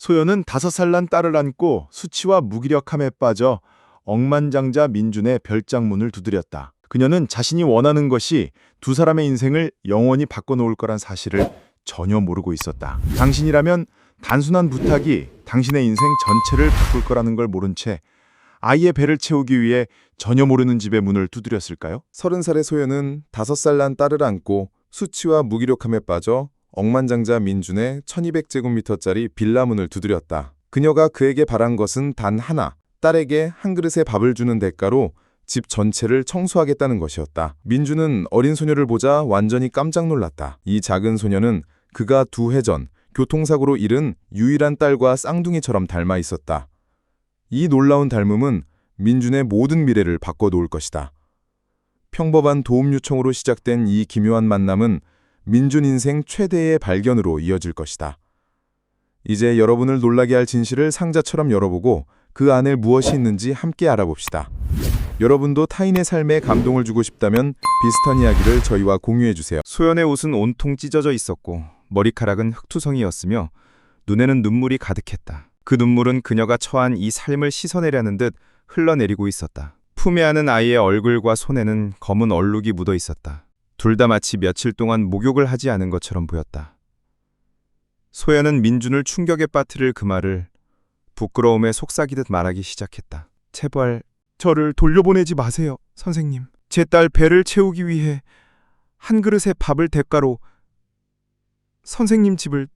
소연은 5살 난 딸을 안고 수치와 무기력함에 빠져 억만장자 민준의 별장문을 두드렸다. 그녀는 자신이 원하는 것이 두 사람의 인생을 영원히 바꿔놓을 거란 사실을 전혀 모르고 있었다. 당신이라면 단순한 부탁이 당신의 인생 전체를 바꿀 거라는 걸 모른 채 아이의 배를 채우기 위해 전혀 모르는 집의 문을 두드렸을까요? 30살의 소연은 5살 난 딸을 안고 수치와 무기력함에 빠져 억만장자 민준의 1200제곱미터짜리 빌라문을 두드렸다. 그녀가 그에게 바란 것은 단 하나, 딸에게 한 그릇의 밥을 주는 대가로 집 전체를 청소하겠다는 것이었다. 민준은 어린 소녀를 보자 완전히 깜짝 놀랐다. 이 작은 소녀는 그가 2해 전 교통사고로 잃은 유일한 딸과 쌍둥이처럼 닮아 있었다. 이 놀라운 닮음은 민준의 모든 미래를 바꿔놓을 것이다. 평범한 도움 요청으로 시작된 이 기묘한 만남은 민준 인생 최대의 발견으로 이어질 것이다. 이제 여러분을 놀라게 할 진실을 상자처럼 열어보고 그 안에 무엇이 있는지 함께 알아봅시다. 여러분도 타인의 삶에 감동을 주고 싶다면 비슷한 이야기를 저희와 공유해주세요. 소연의 옷은 온통 찢어져 있었고 머리카락은 흙투성이였으며 눈에는 눈물이 가득했다. 그 눈물은 그녀가 처한 이 삶을 씻어내려는 듯 흘러내리고 있었다. 품에 안은 아이의 얼굴과 손에는 검은 얼룩이 묻어 있었다. 둘 다 마치 며칠 동안 목욕을 하지 않은 것처럼 보였다. 소연은 민준을 충격에 빠뜨릴 그 말을 부끄러움에 속삭이듯 말하기 시작했다. 제발 저를 돌려보내지 마세요, 선생님. 제 딸 배를 채우기 위해 한 그릇의 밥을 대가로 선생님 집을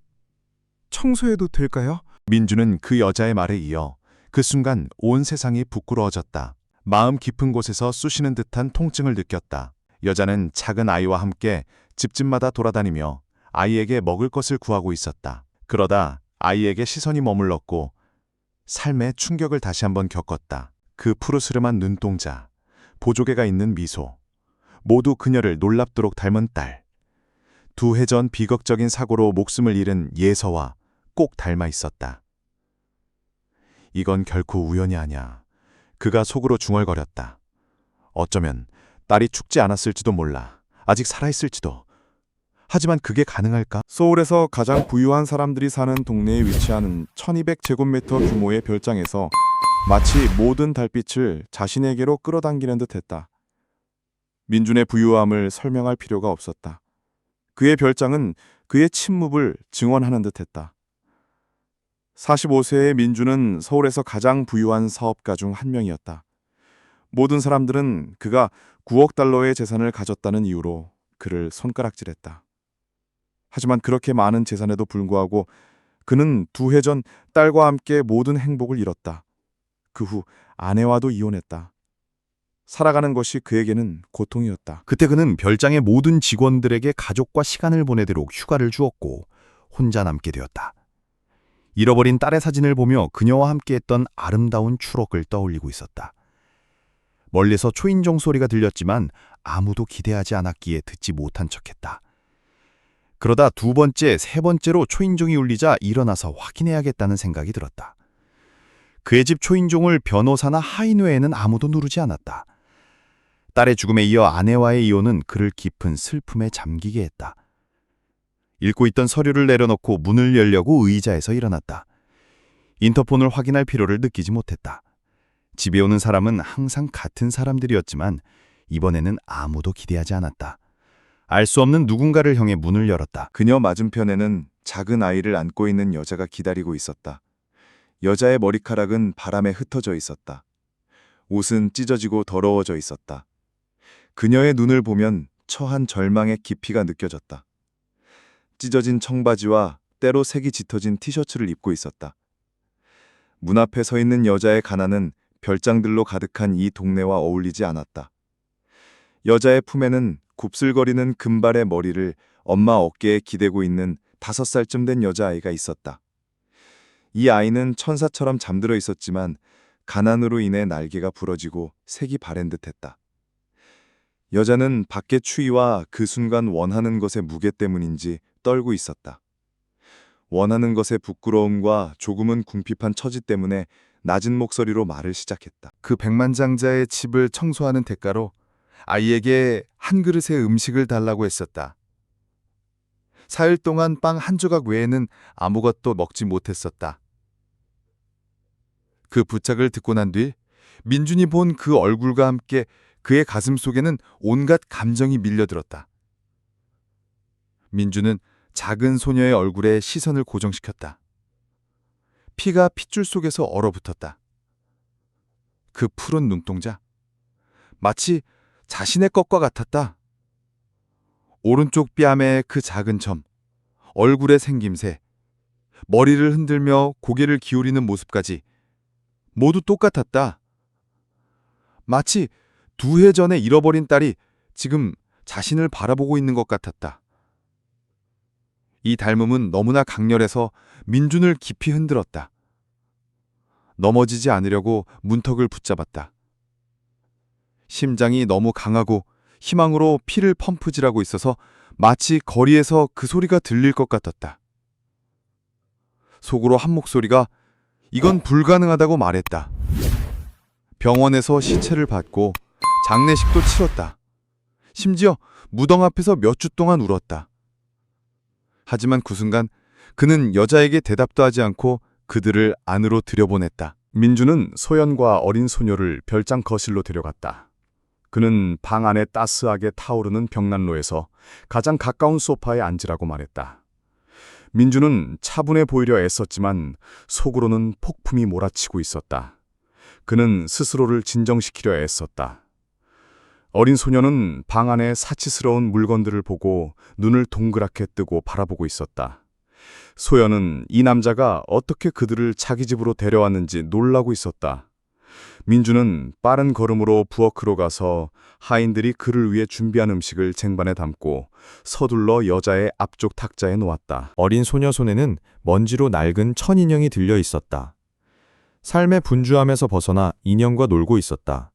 청소해도 될까요? 민준은 그 여자의 말에 이어 그 순간 온 세상이 부끄러워졌다. 마음 깊은 곳에서 쑤시는 듯한 통증을 느꼈다. 여자는 작은 아이와 함께 집집마다 돌아다니며 아이에게 먹을 것을 구하고 있었다. 그러다 아이에게 시선이 머물렀고 삶의 충격을 다시 한번 겪었다. 그 푸르스름한 눈동자, 보조개가 있는 미소, 모두 그녀를 놀랍도록 닮은 딸. 2해 전 비극적인 사고로 목숨을 잃은 예서와 꼭 닮아 있었다. 이건 결코 우연이 아니야. 그가 속으로 중얼거렸다. 어쩌면 딸이 죽지 않았을지도 몰라. 아직 살아있을지도. 하지만 그게 가능할까? 서울에서 가장 부유한 사람들이 사는 동네에 위치하는 1200제곱미터 규모의 별장에서 마치 모든 달빛을 자신에게로 끌어당기는 듯했다. 민준의 부유함을 설명할 필요가 없었다. 그의 별장은 그의 침묵을 증언하는 듯했다. 45세의 민준은 서울에서 가장 부유한 사업가 중 한 명이었다. 모든 사람들은 그가 9억 달러의 재산을 가졌다는 이유로 그를 손가락질했다. 하지만 그렇게 많은 재산에도 불구하고 그는 2해 전 딸과 함께 모든 행복을 잃었다. 그 후 아내와도 이혼했다. 살아가는 것이 그에게는 고통이었다. 그때 그는 별장의 모든 직원들에게 가족과 시간을 보내도록 휴가를 주었고 혼자 남게 되었다. 잃어버린 딸의 사진을 보며 그녀와 함께했던 아름다운 추억을 떠올리고 있었다. 멀리서 초인종 소리가 들렸지만 아무도 기대하지 않았기에 듣지 못한 척했다. 그러다 2번째, 3번째로 초인종이 울리자 일어나서 확인해야겠다는 생각이 들었다. 그의 집 초인종을 변호사나 하인 외에는 아무도 누르지 않았다. 딸의 죽음에 이어 아내와의 이혼은 그를 깊은 슬픔에 잠기게 했다. 읽고 있던 서류를 내려놓고 문을 열려고 의자에서 일어났다. 인터폰을 확인할 필요를 느끼지 못했다. 집에 오는 사람은 항상 같은 사람들이었지만 이번에는 아무도 기대하지 않았다. 알 수 없는 누군가를 향해 문을 열었다. 그녀 맞은편에는 작은 아이를 안고 있는 여자가 기다리고 있었다. 여자의 머리카락은 바람에 흩어져 있었다. 옷은 찢어지고 더러워져 있었다. 그녀의 눈을 보면 처한 절망의 깊이가 느껴졌다. 찢어진 청바지와 때로 색이 짙어진 티셔츠를 입고 있었다. 문 앞에 서 있는 여자의 가난은 별장들로 가득한 이 동네와 어울리지 않았다. 여자의 품에는 곱슬거리는 금발의 머리를 엄마 어깨에 기대고 있는 5살쯤 된 여자아이가 있었다. 이 아이는 천사처럼 잠들어 있었지만 가난으로 인해 날개가 부러지고 색이 바랜 듯했다. 여자는 밖의 추위와 그 순간 원하는 것의 무게 때문인지 떨고 있었다. 원하는 것의 부끄러움과 조금은 궁핍한 처지 때문에 낮은 목소리로 말을 시작했다. 그 백만장자의 집을 청소하는 대가로 아이에게 한 그릇의 음식을 달라고 했었다. 4일 동안 빵 한 조각 외에는 아무것도 먹지 못했었다. 그 부착을 듣고 난 뒤 민준이 본 그 얼굴과 함께 그의 가슴 속에는 온갖 감정이 밀려들었다. 민준은 작은 소녀의 얼굴에 시선을 고정시켰다. 피가 핏줄 속에서 얼어붙었다. 그 푸른 눈동자, 마치 자신의 것과 같았다. 오른쪽 뺨의 그 작은 점, 얼굴의 생김새, 머리를 흔들며 고개를 기울이는 모습까지 모두 똑같았다. 마치 2해 전에 잃어버린 딸이 지금 자신을 바라보고 있는 것 같았다. 이 닮음은 너무나 강렬해서 민준을 깊이 흔들었다. 넘어지지 않으려고 문턱을 붙잡았다. 심장이 너무 강하고 희망으로 피를 펌프질하고 있어서 마치 거리에서 그 소리가 들릴 것 같았다. 속으로 한 목소리가 이건 불가능하다고 말했다. 병원에서 시체를 받고 장례식도 치렀다. 심지어 무덤 앞에서 몇 주 동안 울었다. 하지만 그 순간 그는 여자에게 대답도 하지 않고 그들을 안으로 들여보냈다. 민주는 소연과 어린 소녀를 별장 거실로 데려갔다. 그는 방 안에 따스하게 타오르는 벽난로에서 가장 가까운 소파에 앉으라고 말했다. 민주는 차분해 보이려 애썼지만 속으로는 폭풍이 몰아치고 있었다. 그는 스스로를 진정시키려 애썼다. 어린 소녀는 방 안에 사치스러운 물건들을 보고 눈을 동그랗게 뜨고 바라보고 있었다. 소연은 이 남자가 어떻게 그들을 자기 집으로 데려왔는지 놀라고 있었다. 민주는 빠른 걸음으로 부엌으로 가서 하인들이 그를 위해 준비한 음식을 쟁반에 담고 서둘러 여자의 앞쪽 탁자에 놓았다. 어린 소녀 손에는 먼지로 낡은 천인형이 들려 있었다. 삶의 분주함에서 벗어나 인형과 놀고 있었다.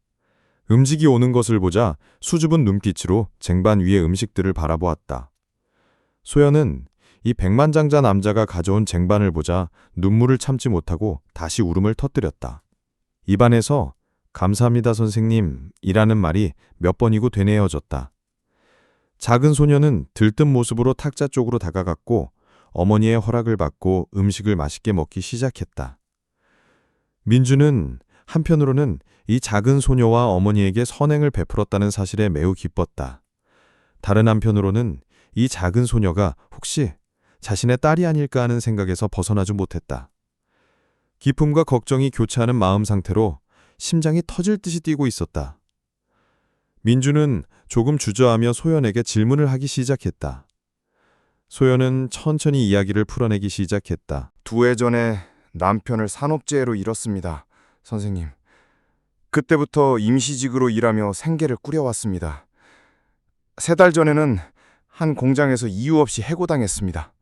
음식이 오는 것을 보자 수줍은 눈빛으로 쟁반 위의 음식들을 바라보았다. 소연은 이 백만장자 남자가 가져온 쟁반을 보자 눈물을 참지 못하고 다시 울음을 터뜨렸다. 입안에서 감사합니다 선생님 이라는 말이 몇 번이고 되뇌어졌다. 작은 소녀는 들뜬 모습으로 탁자 쪽으로 다가갔고 어머니의 허락을 받고 음식을 맛있게 먹기 시작했다. 민주는 한편으로는 이 작은 소녀와 어머니에게 선행을 베풀었다는 사실에 매우 기뻤다. 다른 한편으로는 이 작은 소녀가 혹시 자신의 딸이 아닐까 하는 생각에서 벗어나지 못했다. 기쁨과 걱정이 교차하는 마음 상태로 심장이 터질 듯이 뛰고 있었다. 민주는 조금 주저하며 소연에게 질문을 하기 시작했다. 소연은 천천히 이야기를 풀어내기 시작했다. 2해 전에 남편을 산업재해로 잃었습니다, 선생님. 그때부터 임시직으로 일하며 생계를 꾸려왔습니다. 3달 전에는 한 공장에서 이유 없이 해고당했습니다.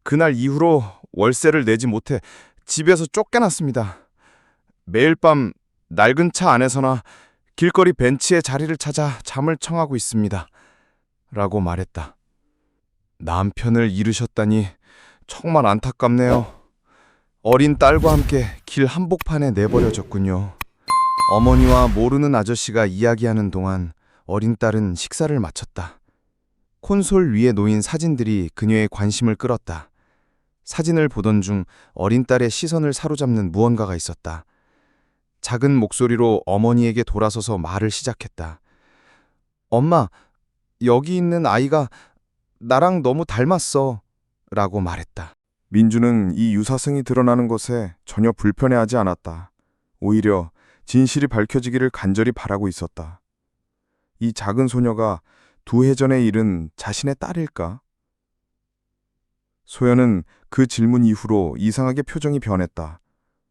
그날 이후로 월세를 내지 못해 집에서 쫓겨났습니다. 매일 밤 낡은 차 안에서나 길거리 벤치에 자리를 찾아 잠을 청하고 있습니다. 라고 말했다. 남편을 잃으셨다니 정말 안타깝네요. 어린 딸과 함께 길 한복판에 내버려졌군요. 어머니와 모르는 아저씨가 이야기하는 동안 어린 딸은 식사를 마쳤다. 콘솔 위에 놓인 사진들이 그녀의 관심을 끌었다. 사진을 보던 중 어린 딸의 시선을 사로잡는 무언가가 있었다. 작은 목소리로 어머니에게 돌아서서 말을 시작했다. 엄마, 여기 있는 아이가 나랑 너무 닮았어. 라고 말했다. 민주는 이 유사성이 드러나는 것에 전혀 불편해하지 않았다. 오히려 진실이 밝혀지기를 간절히 바라고 있었다. 이 작은 소녀가 2해 전에 잃은 자신의 딸일까? 소연은 그 질문 이후로 이상하게 표정이 변했다.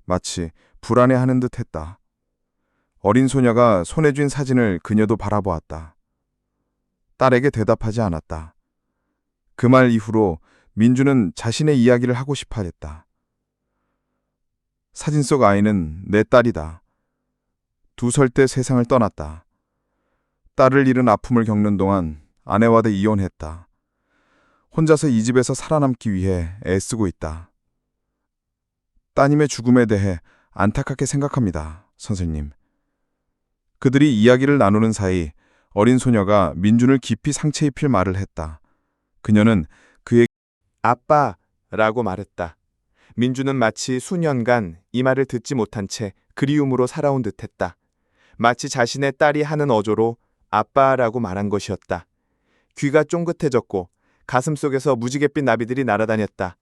마치 불안해하는 듯 했다. 어린 소녀가 손에 쥔 사진을 그녀도 바라보았다. 딸에게 대답하지 않았다. 그 말 이후로 민주는 자신의 이야기를 하고 싶어 했다. 사진 속 아이는 내 딸이다. 2살 때 세상을 떠났다. 딸을 잃은 아픔을 겪는 동안 아내와도 이혼했다. 혼자서 이 집에서 살아남기 위해 애쓰고 있다. 따님의 죽음에 대해 안타깝게 생각합니다, 선생님. 그들이 이야기를 나누는 사이 어린 소녀가 민준을 깊이 상처 입힐 말을 했다. 그녀는 그에게 아빠라고 말했다. 민주는 마치 수년간 이 말을 듣지 못한 채 그리움으로 살아온 듯했다. 마치 자신의 딸이 하는 어조로 아빠라고 말한 것이었다. 귀가 쫑긋해졌고 가슴 속에서 무지갯빛 나비들이 날아다녔다.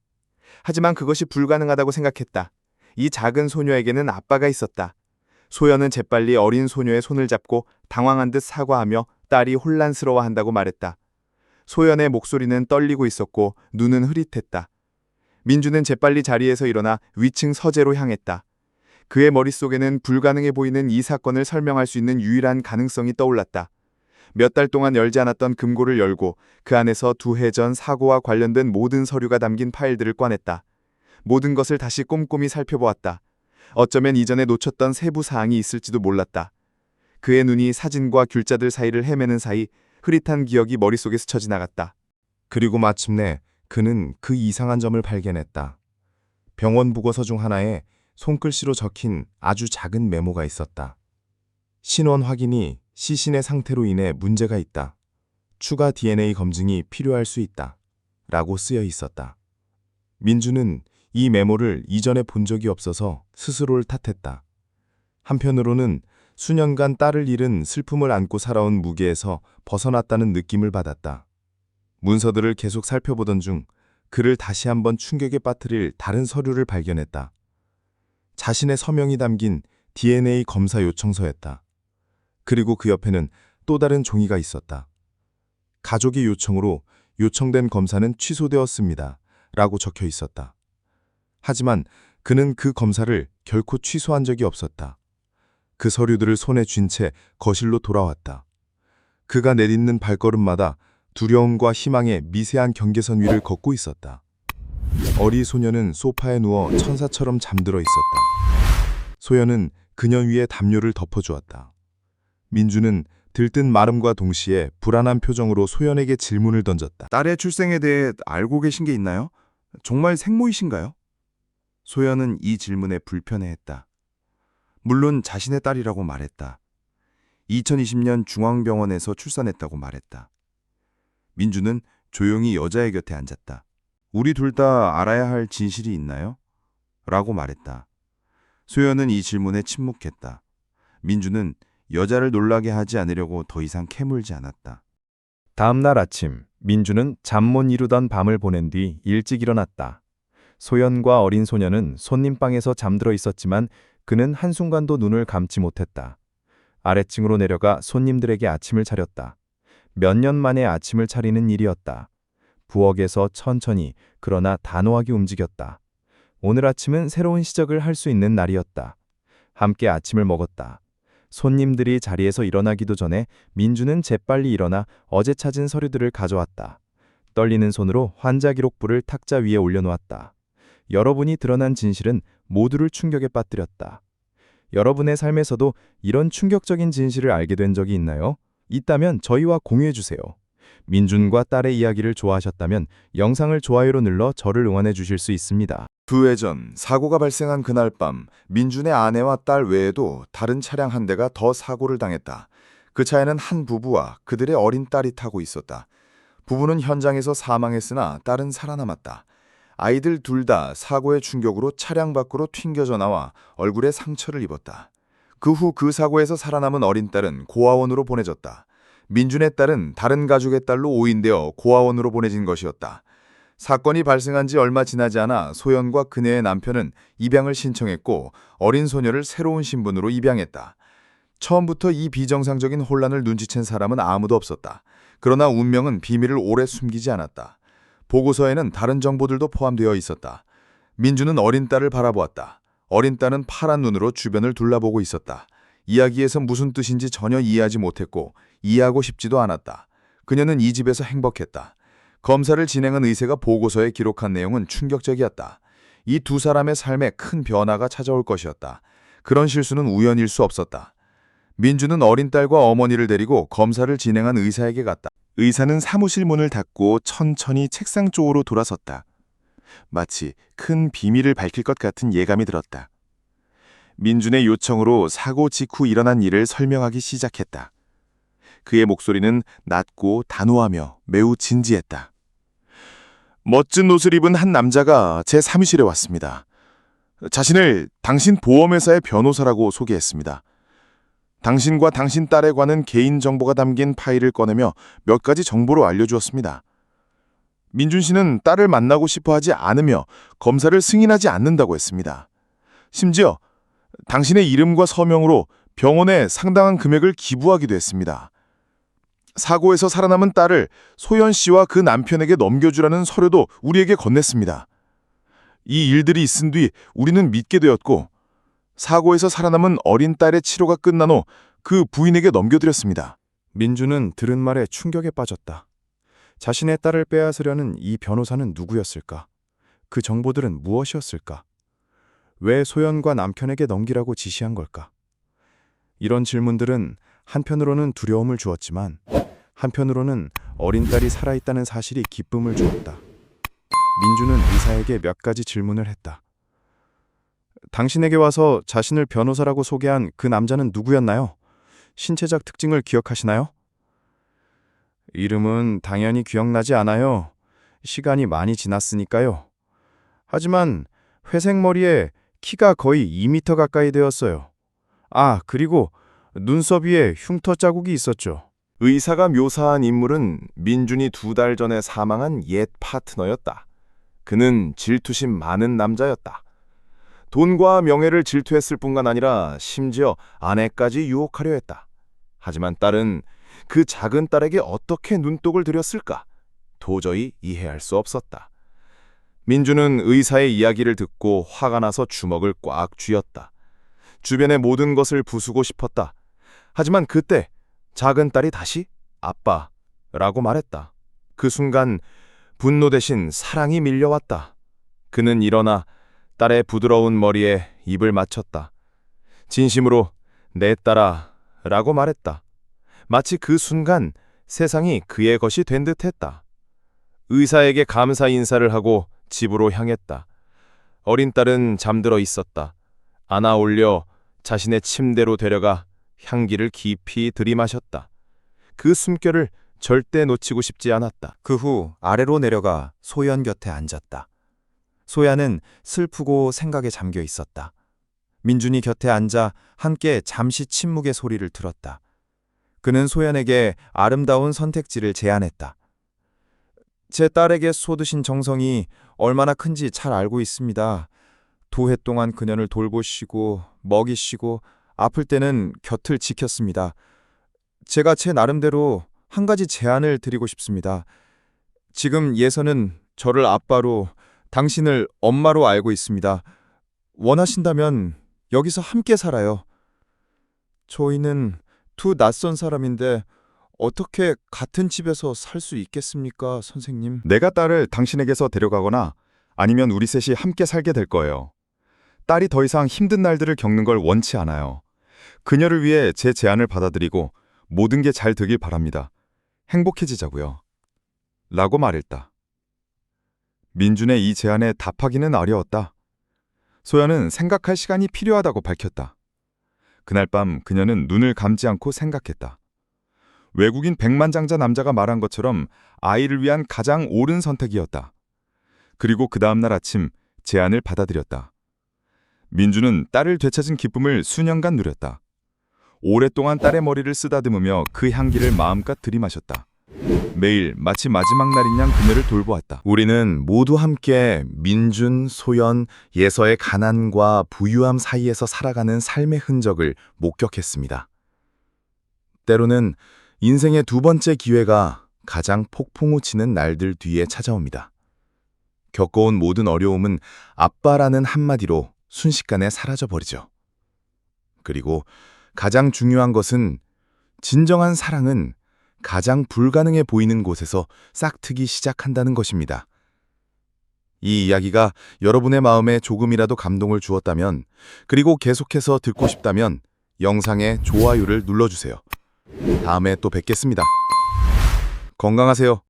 하지만 그것이 불가능하다고 생각했다. 이 작은 소녀에게는 아빠가 있었다. 소연은 재빨리 어린 소녀의 손을 잡고 당황한 듯 사과하며 딸이 혼란스러워한다고 말했다. 소연의 목소리는 떨리고 있었고 눈은 흐릿했다. 민주는 재빨리 자리에서 일어나 위층 서재로 향했다. 그의 머릿속에는 불가능해 보이는 이 사건을 설명할 수 있는 유일한 가능성이 떠올랐다. 몇 달 동안 열지 않았던 금고를 열고 그 안에서 2해 전 사고와 관련된 모든 서류가 담긴 파일들을 꺼냈다. 모든 것을 다시 꼼꼼히 살펴보았다. 어쩌면 이전에 놓쳤던 세부 사항이 있을지도 몰랐다. 그의 눈이 사진과 글자들 사이를 헤매는 사이 흐릿한 기억이 머릿속에 스쳐 지나갔다. 그리고 마침내 그는 그 이상한 점을 발견했다. 병원 보고서 중 하나에 손글씨로 적힌 아주 작은 메모가 있었다. 신원 확인이 시신의 상태로 인해 문제가 있다. 추가 DNA 검증이 필요할 수 있다. 라고 쓰여 있었다. 민주는 이 메모를 이전에 본 적이 없어서 스스로를 탓했다. 한편으로는 수년간 딸을 잃은 슬픔을 안고 살아온 무게에서 벗어났다는 느낌을 받았다. 문서들을 계속 살펴보던 중 그를 다시 한번 충격에 빠뜨릴 다른 서류를 발견했다. 자신의 서명이 담긴 DNA 검사 요청서였다. 그리고 그 옆에는 또 다른 종이가 있었다. 가족의 요청으로 요청된 검사는 취소되었습니다. 라고 적혀 있었다. 하지만 그는 그 검사를 결코 취소한 적이 없었다. 그 서류들을 손에 쥔 채 거실로 돌아왔다. 그가 내딛는 발걸음마다 두려움과 희망의 미세한 경계선 위를 걷고 있었다. 어리 소녀는 소파에 누워 천사처럼 잠들어 있었다. 소연은 그녀 위에 담요를 덮어주었다. 민주는 들뜬 마름과 동시에 불안한 표정으로 소연에게 질문을 던졌다. 딸의 출생에 대해 알고 계신 게 있나요? 정말 생모이신가요? 소연은 이 질문에 불편해했다. 물론 자신의 딸이라고 말했다. 2020년 중앙병원에서 출산했다고 말했다. 민주는 조용히 여자의 곁에 앉았다. 우리 둘 다 알아야 할 진실이 있나요? 라고 말했다. 소연은 이 질문에 침묵했다. 민주는 여자를 놀라게 하지 않으려고 더 이상 캐물지 않았다. 다음 날 아침, 민주는 잠 못 이루던 밤을 보낸 뒤 일찍 일어났다. 소연과 어린 소녀는 손님방에서 잠들어 있었지만 그는 한순간도 눈을 감지 못했다. 아래층으로 내려가 손님들에게 아침을 차렸다. 몇 년 만에 아침을 차리는 일이었다. 부엌에서 천천히 그러나 단호하게 움직였다. 오늘 아침은 새로운 시작을 할 수 있는 날이었다. 함께 아침을 먹었다. 손님들이 자리에서 일어나기도 전에 민주는 재빨리 일어나 어제 찾은 서류들을 가져왔다. 떨리는 손으로 환자 기록부를 탁자 위에 올려놓았다. 여러분이 드러난 진실은 모두를 충격에 빠뜨렸다. 여러분의 삶에서도 이런 충격적인 진실을 알게 된 적이 있나요? 있다면 저희와 공유해 주세요. 민준과 딸의 이야기를 좋아하셨다면 영상을 좋아요로 눌러 저를 응원해 주실 수 있습니다. 2해 전 사고가 발생한 그날 밤 민준의 아내와 딸 외에도 다른 차량 한 대가 더 사고를 당했다. 그 차에는 한 부부와 그들의 어린 딸이 타고 있었다. 부부는 현장에서 사망했으나 딸은 살아남았다. 아이들 둘 다 사고의 충격으로 차량 밖으로 튕겨져 나와 얼굴에 상처를 입었다. 그 후 그 사고에서 살아남은 어린 딸은 고아원으로 보내졌다. 민준의 딸은 다른 가족의 딸로 오인되어 고아원으로 보내진 것이었다. 사건이 발생한 지 얼마 지나지 않아 소연과 그녀의 남편은 입양을 신청했고 어린 소녀를 새로운 신분으로 입양했다. 처음부터 이 비정상적인 혼란을 눈치챈 사람은 아무도 없었다. 그러나 운명은 비밀을 오래 숨기지 않았다. 보고서에는 다른 정보들도 포함되어 있었다. 민주는 어린 딸을 바라보았다. 어린 딸은 파란 눈으로 주변을 둘러보고 있었다. 이야기에서 무슨 뜻인지 전혀 이해하지 못했고 이해하고 싶지도 않았다. 그녀는 이 집에서 행복했다. 검사를 진행한 의사가 보고서에 기록한 내용은 충격적이었다. 이 두 사람의 삶에 큰 변화가 찾아올 것이었다. 그런 실수는 우연일 수 없었다. 민주는 어린 딸과 어머니를 데리고 검사를 진행한 의사에게 갔다. 의사는 사무실 문을 닫고 천천히 책상 쪽으로 돌아섰다. 마치 큰 비밀을 밝힐 것 같은 예감이 들었다. 민준의 요청으로 사고 직후 일어난 일을 설명하기 시작했다. 그의 목소리는 낮고 단호하며 매우 진지했다. 멋진 옷을 입은 한 남자가 제 사무실에 왔습니다. 자신을 당신 보험회사의 변호사라고 소개했습니다. 당신과 당신 딸에 관한 개인정보가 담긴 파일을 꺼내며 몇 가지 정보를 알려주었습니다. 민준 씨는 딸을 만나고 싶어 하지 않으며 검사를 승인하지 않는다고 했습니다. 심지어 당신의 이름과 서명으로 병원에 상당한 금액을 기부하기도 했습니다. 사고에서 살아남은 딸을 소연 씨와 그 남편에게 넘겨주라는 서류도 우리에게 건넸습니다. 이 일들이 있은 뒤 우리는 믿게 되었고 사고에서 살아남은 어린 딸의 치료가 끝난 후 그 부인에게 넘겨드렸습니다. 민주는 들은 말에 충격에 빠졌다. 자신의 딸을 빼앗으려는 이 변호사는 누구였을까? 그 정보들은 무엇이었을까? 왜 소연과 남편에게 넘기라고 지시한 걸까? 이런 질문들은 한편으로는 두려움을 주었지만 한편으로는 어린 딸이 살아있다는 사실이 기쁨을 주었다. 민주는 의사에게 몇 가지 질문을 했다. 당신에게 와서 자신을 변호사라고 소개한 그 남자는 누구였나요? 신체적 특징을 기억하시나요? 이름은 당연히 기억나지 않아요. 시간이 많이 지났으니까요. 하지만 회색 머리에 키가 거의 2m 가까이 되었어요. 아, 그리고 눈썹 위에 흉터 자국이 있었죠. 의사가 묘사한 인물은 민준이 2달 전에 사망한 옛 파트너였다. 그는 질투심 많은 남자였다. 돈과 명예를 질투했을 뿐만 아니라 심지어 아내까지 유혹하려 했다. 하지만 딸은 그 작은 딸에게 어떻게 눈독을 들였을까? 도저히 이해할 수 없었다. 민주는 의사의 이야기를 듣고 화가 나서 주먹을 꽉 쥐었다. 주변의 모든 것을 부수고 싶었다. 하지만 그때 작은 딸이 다시 아빠라고 말했다. 그 순간 분노 대신 사랑이 밀려왔다. 그는 일어나 딸의 부드러운 머리에 입을 맞췄다. 진심으로 내 딸아 라고 말했다. 마치 그 순간 세상이 그의 것이 된 듯했다. 의사에게 감사 인사를 하고 집으로 향했다. 어린 딸은 잠들어 있었다. 안아 올려 자신의 침대로 데려가 향기를 깊이 들이마셨다. 그 숨결을 절대 놓치고 싶지 않았다. 그 후 아래로 내려가 소연 곁에 앉았다. 소연은 슬프고 생각에 잠겨 있었다. 민준이 곁에 앉아 함께 잠시 침묵의 소리를 들었다. 그는 소연에게 아름다운 선택지를 제안했다. 제 딸에게 쏟으신 정성이 얼마나 큰지 잘 알고 있습니다. 2해 동안 그녀를 돌보시고 먹이시고 아플 때는 곁을 지켰습니다. 제가 제 나름대로 한 가지 제안을 드리고 싶습니다. 지금 예선은 저를 아빠로, 당신을 엄마로 알고 있습니다. 원하신다면 여기서 함께 살아요. 저희는 2 낯선 사람인데 어떻게 같은 집에서 살 수 있겠습니까, 선생님? 내가 딸을 당신에게서 데려가거나 아니면 우리 셋이 함께 살게 될 거예요. 딸이 더 이상 힘든 날들을 겪는 걸 원치 않아요. 그녀를 위해 제 제안을 받아들이고 모든 게 잘 되길 바랍니다. 행복해지자고요. 라고 말했다. 민준의 이 제안에 답하기는 어려웠다. 소연은 생각할 시간이 필요하다고 밝혔다. 그날 밤 그녀는 눈을 감지 않고 생각했다. 외국인 백만장자 남자가 말한 것처럼 아이를 위한 가장 옳은 선택이었다. 그리고 그 다음날 아침 제안을 받아들였다. 민주는 딸을 되찾은 기쁨을 수년간 누렸다. 오랫동안 딸의 머리를 쓰다듬으며 그 향기를 마음껏 들이마셨다. 매일 마치 마지막 날인 양 그녀를 돌보았다. 우리는 모두 함께 민준, 소연, 예서의 가난과 부유함 사이에서 살아가는 삶의 흔적을 목격했습니다. 때로는 인생의 2번째 기회가 가장 폭풍우 치는 날들 뒤에 찾아옵니다. 겪어온 모든 어려움은 아빠라는 한마디로 순식간에 사라져버리죠. 그리고 가장 중요한 것은 진정한 사랑은 가장 불가능해 보이는 곳에서 싹트기 시작한다는 것입니다. 이 이야기가 여러분의 마음에 조금이라도 감동을 주었다면, 그리고 계속해서 듣고 싶다면 영상에 좋아요를 눌러주세요. 다음에 또 뵙겠습니다. 건강하세요.